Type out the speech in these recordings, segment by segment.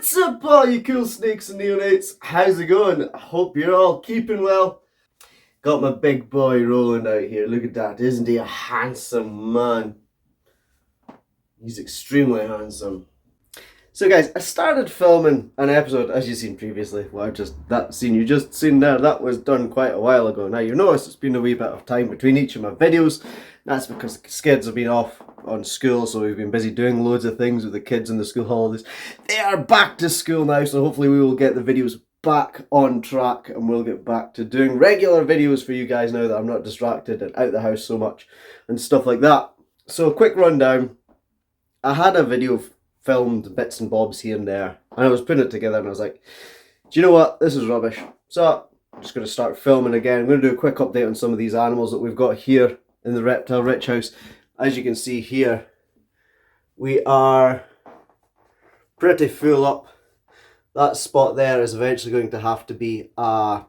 What's up, all you cool snakes and neonates? How's it going? I hope you're all keeping well. Got my big boy Roland out here. Look at that. Isn't he a handsome man? He's extremely handsome. So guys, I started filming an episode, as you've seen previously. Well, that scene you just seen there, that was done quite a while ago. Now you notice it's been a wee bit of time between each of my videos. That's because the kids have been off on school, so we've been busy doing loads of things with the kids in the school holidays. They are back to school now, so hopefully we will get the videos back on track and we'll get back to doing regular videos for you guys now that I'm not distracted and out the house so much and stuff like that. So quick rundown. I had a video filmed bits and bobs here and there, and I was putting it together and I was like, do you know what, this is rubbish. So I'm just going to start filming again. I'm going to do a quick update on some of these animals that we've got here in the Reptile Rich house. As you can see here, we are pretty full up. That spot there is eventually going to have to be a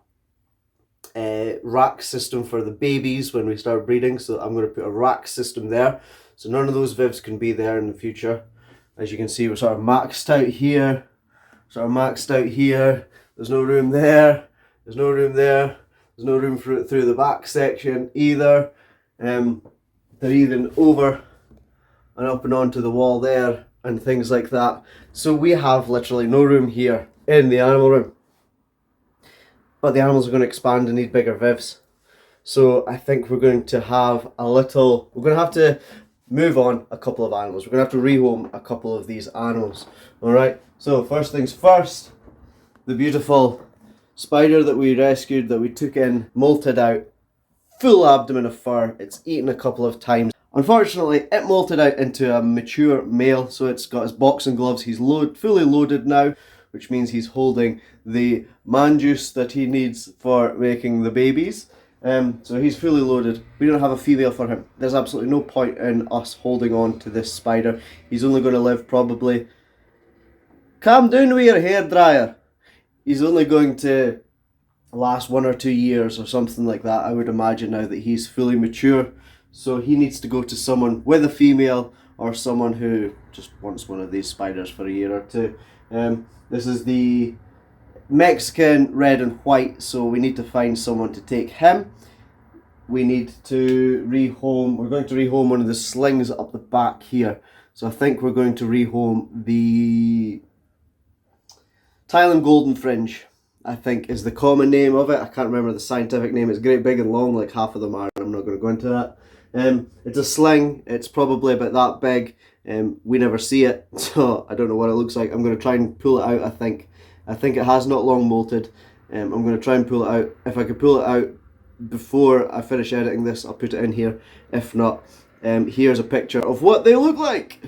rack system for the babies when we start breeding, so I'm going to put a rack system there, so none of those vivs can be there in the future. As you can see, we're sort of maxed out here, there's no room there, there's no room there, there's no room through the back section either. They're even over and up and onto the wall there and things like that. So we have literally no room here in the animal room. But the animals are going to expand and need bigger vivs. So I think we're going to have we're going to have to move on a couple of animals. We're going to have to rehome a couple of these animals. Alright, so first things first, the beautiful spider that we rescued, that we took in, molted out, full abdomen of fur. It's eaten a couple of times. Unfortunately, it molted out into a mature male, so it's got his boxing gloves. He's fully loaded now, which means he's holding the man juice that he needs for making the babies. So he's fully loaded. We don't have a female for him. There's absolutely no point in us holding on to this spider. He's only going to live probably... Calm down with your hairdryer. He's only going to last 1 or 2 years or something like that, I would imagine, now that he's fully mature. So he needs to go to someone with a female or someone who just wants one of these spiders for a year or two. This is the Mexican red and white, so we need to find someone to take him. We need to rehome, we're going to rehome one of the slings up the back here. So I think we're going to rehome the Thailand golden fringe, I think is the common name of it. I can't remember the scientific name. It's great big and long like half of them are. I'm not going to go into that. It's a sling. It's probably about that big. We never see it, so I don't know what it looks like. I'm going to try and pull it out, I think. I think it has not long molted. I'm going to try and pull it out. If I can pull it out before I finish editing this, I'll put it in here. If not, here's a picture of what they look like.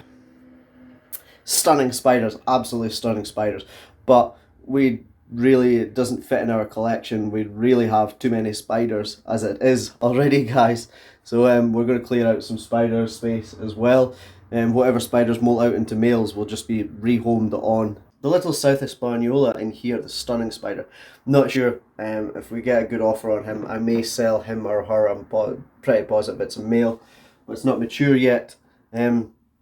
Stunning spiders, absolutely stunning spiders. But it doesn't fit in our collection. We really have too many spiders as it is already, guys. So we're going to clear out some spider space as well. Whatever spiders molt out into males will just be rehomed on. The little South Hispaniola in here, the stunning spider. Not sure if we get a good offer on him. I may sell him or her. I'm pretty positive it's a male. But it's not mature yet.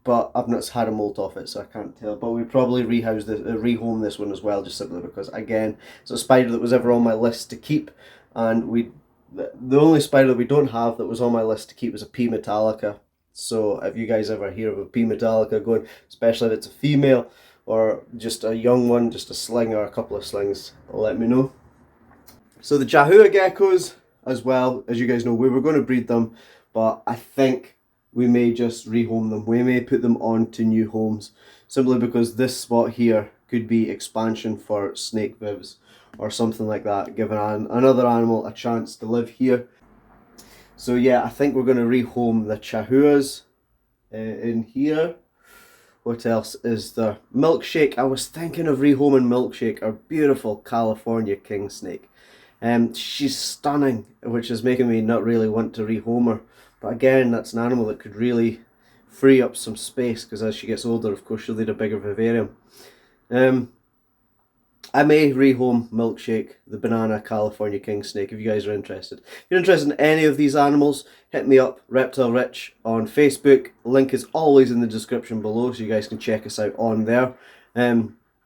But I've not had a molt off it, so I can't tell. But we probably rehome this one as well, just simply because, again, it's a spider that was ever on my list to keep, and the only spider that we don't have that was on my list to keep was a P Metallica. So if you guys ever hear of a P Metallica going, especially if it's a female or just a young one, just a sling or a couple of slings, let me know. So the Chahua geckos as well, as you guys know, we were going to breed them, but I think we may just rehome them. We may put them on to new homes, simply because this spot here could be expansion for snake vivs or something like that, giving another animal a chance to live here. So yeah, I think we're going to rehome the Chahuas in here. What else is there? Milkshake. I was thinking of rehoming Milkshake, our beautiful California king snake. She's stunning, which is making me not really want to rehome her. But again, that's an animal that could really free up some space, because as she gets older, of course, she'll need a bigger vivarium. I may rehome Milkshake, the banana California king snake, if you guys are interested. If you're interested in any of these animals, hit me up, Reptile Rich, on Facebook. Link is always in the description below, so you guys can check us out on there.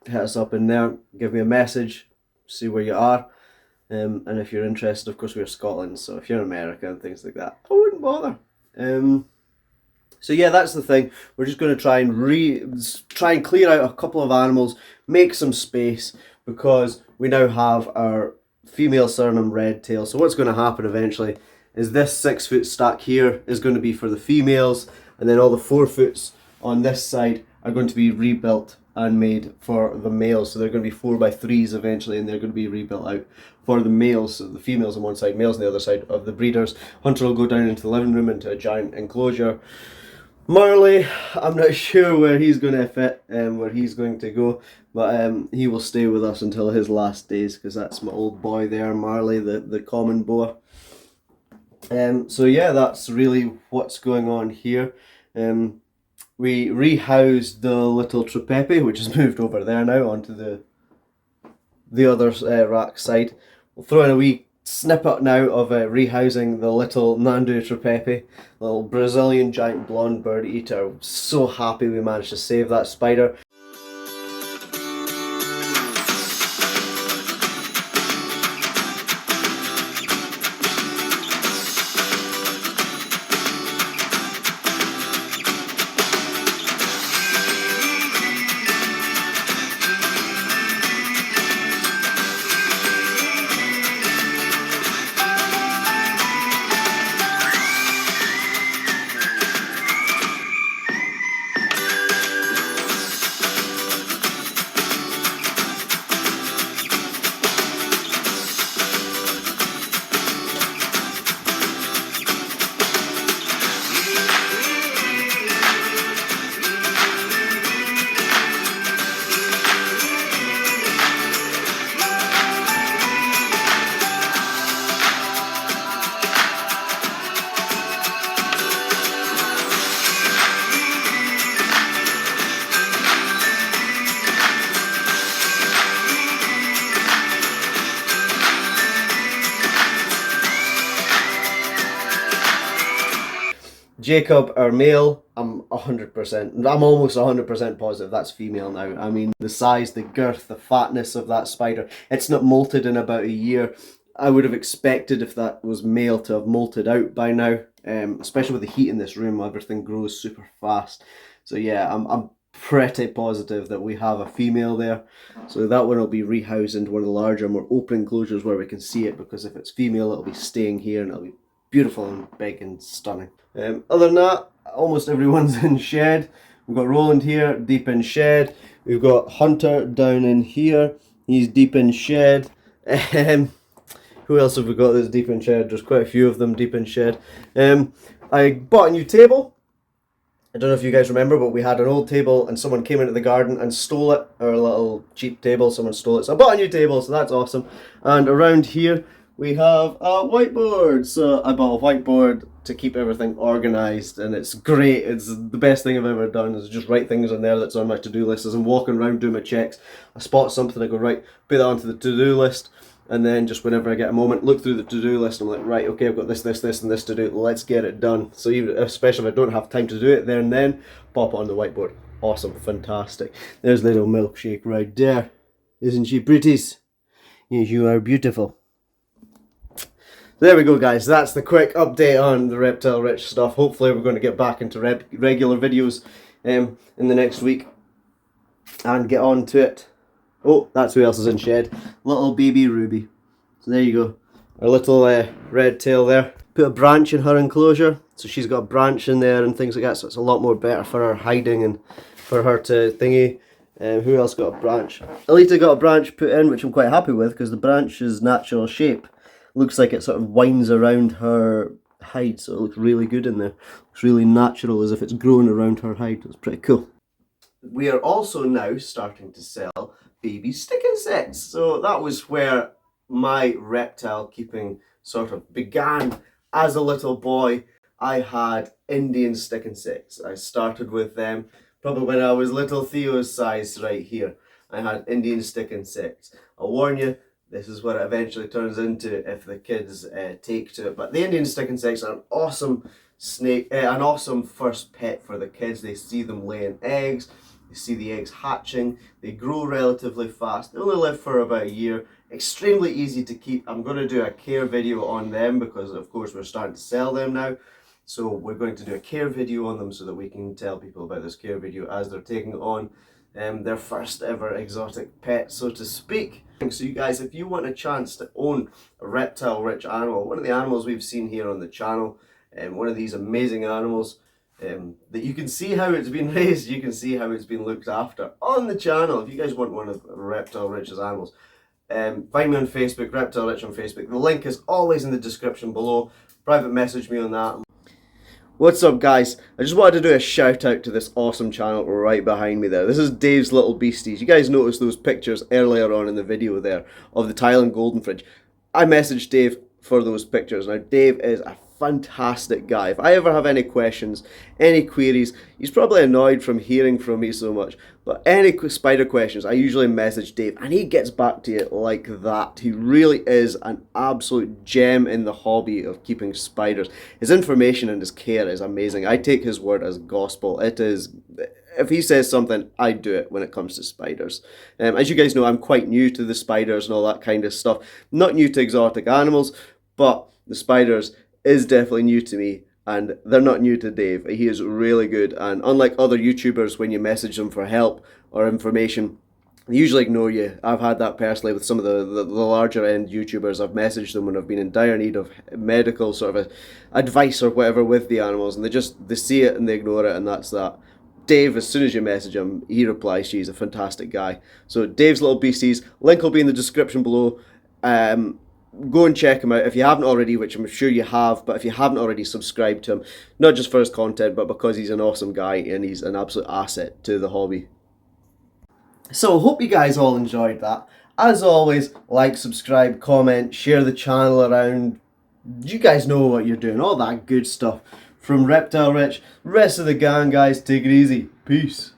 hit us up in there, give me a message, see where you are. And if you're interested, of course, we're Scotland, so if you're in America and things like that, I wouldn't bother. So yeah, that's the thing. We're just going to try and clear out a couple of animals, make some space, because we now have our female Suriname red tail. So what's going to happen eventually is this 6 foot stack here is going to be for the females, and then all the 4 foots on this side are going to be rebuilt and made for the males. So they're going to be 4x3s eventually, and they're going to be rebuilt out for the males. So the females on one side, males on the other side of the breeders. Hunter will go down into the living room into a giant enclosure. Marley, I'm not sure where he's going to fit and where he's going to go, but he will stay with us until his last days, because that's my old boy there, Marley, the common boa. So yeah, that's really what's going on here. We rehoused the little Tripepe, which has moved over there now onto the other rack side. We'll throw in a wee snippet now of rehousing the little Nandu Tripepe, little Brazilian giant blonde bird eater. I'm so happy we managed to save that spider. Jacob, our male, I'm almost 100% positive that's female now. I mean, the size, the girth, the fatness of that spider. It's not molted in about a year. I would have expected if that was male to have molted out by now, especially with the heat in this room. Everything grows super fast. So yeah, I'm pretty positive that we have a female there. So that one will be rehoused into one of the larger, more open enclosures where we can see it, because if it's female, it'll be staying here and it'll be beautiful and big and stunning. Other than that, almost everyone's in shed. We've got Roland here, deep in shed. We've got Hunter down in here. He's deep in shed. Who else have we got that's deep in shed? There's quite a few of them deep in shed. I bought a new table. I don't know if you guys remember, but we had an old table and someone came into the garden and stole it. Our little cheap table, someone stole it. So I bought a new table, so that's awesome. And around here, we have a whiteboard. So I bought a whiteboard to keep everything organised, and it's great. It's the best thing I've ever done, is just write things on there that's on my to-do list. As I'm walking around doing my checks, I spot something, I go, right, put that onto the to-do list, and then just whenever I get a moment, look through the to-do list, I'm like, right, okay, I've got this, and this to do, let's get it done. So even, especially if I don't have time to do it there and then, pop it on the whiteboard. Awesome, fantastic. There's little Milkshake right there. Isn't she pretties? Yes, you are beautiful. There we go, guys. That's the quick update on the Reptile Rich stuff. Hopefully we're going to get back into regular videos in the next week and get on to it. Oh, that's who else is in shed. Little baby Ruby. So there you go. Our little red tail there. Put a branch in her enclosure. So she's got a branch in there and things like that. So it's a lot more better for her hiding and for her to thingy. Who else got a branch? Alita got a branch put in, which I'm quite happy with, because the branch's natural shape looks like it sort of winds around her hide, so it looks really good in there. Looks really natural, as if it's growing around her hide. It's pretty cool. We are also now starting to sell baby stick insects. So that was where my reptile keeping sort of began. As a little boy, I had Indian stick insects. I started with them probably when I was little Theo's size right here. I had Indian stick insects. I'll warn you, this is what it eventually turns into if the kids take to it. But the Indian stick insects are an awesome snake, an awesome first pet for the kids. They see them laying eggs, they You see the eggs hatching, they grow relatively fast, they only live for about a year, extremely easy to keep. I'm going to do a care video on them because of course we're starting to sell them now. So we're going to do a care video on them so that we can tell people about this care video as they're taking on their first ever exotic pet, so to speak. So you guys, if you want a chance to own a reptile rich animal, one of the animals we've seen here on the channel, one of these amazing animals, that you can see how it's been raised, you can see how it's been looked after on the channel. If you guys want one of Reptile Rich's animals, find me on Facebook, Reptile Rich on Facebook. The link is always in the description below. Private message me on that. What's up guys? I just wanted to do a shout out to this awesome channel right behind me there. This is Dave's Little Beasties. You guys noticed those pictures earlier on in the video there of the Thailand Golden Fridge. I messaged Dave for those pictures. Now Dave is a fantastic guy. If I ever have any questions, any queries, he's probably annoyed from hearing from me so much, but any spider questions, I usually message Dave and he gets back to you like that. He really is an absolute gem in the hobby of keeping spiders. His information and his care is amazing. I take his word as gospel. It is, if he says something, I do it when it comes to spiders. As you guys know, I'm quite new to the spiders and all that kind of stuff. Not new to exotic animals, but the spiders is definitely new to me, and they're not new to Dave. He is really good, and unlike other YouTubers, when you message them for help or information, they usually ignore you. I've had that personally with some of the larger end YouTubers. I've messaged them when I've been in dire need of medical sort of advice or whatever with the animals, and they see it and they ignore it, and that's that. Dave, as soon as you message him, he replies. He's a fantastic guy. So Dave's Little Beasties, link will be in the description below. Go and check him out if you haven't already, which I'm sure you have, but if you haven't already, subscribe to him, not just for his content, but because he's an awesome guy and he's an absolute asset to the hobby. So hope you guys all enjoyed that. As always, like, subscribe, comment, share the channel around. You guys know what you're doing, all that good stuff. From Reptile Rich, rest of the gang guys, take it easy. Peace.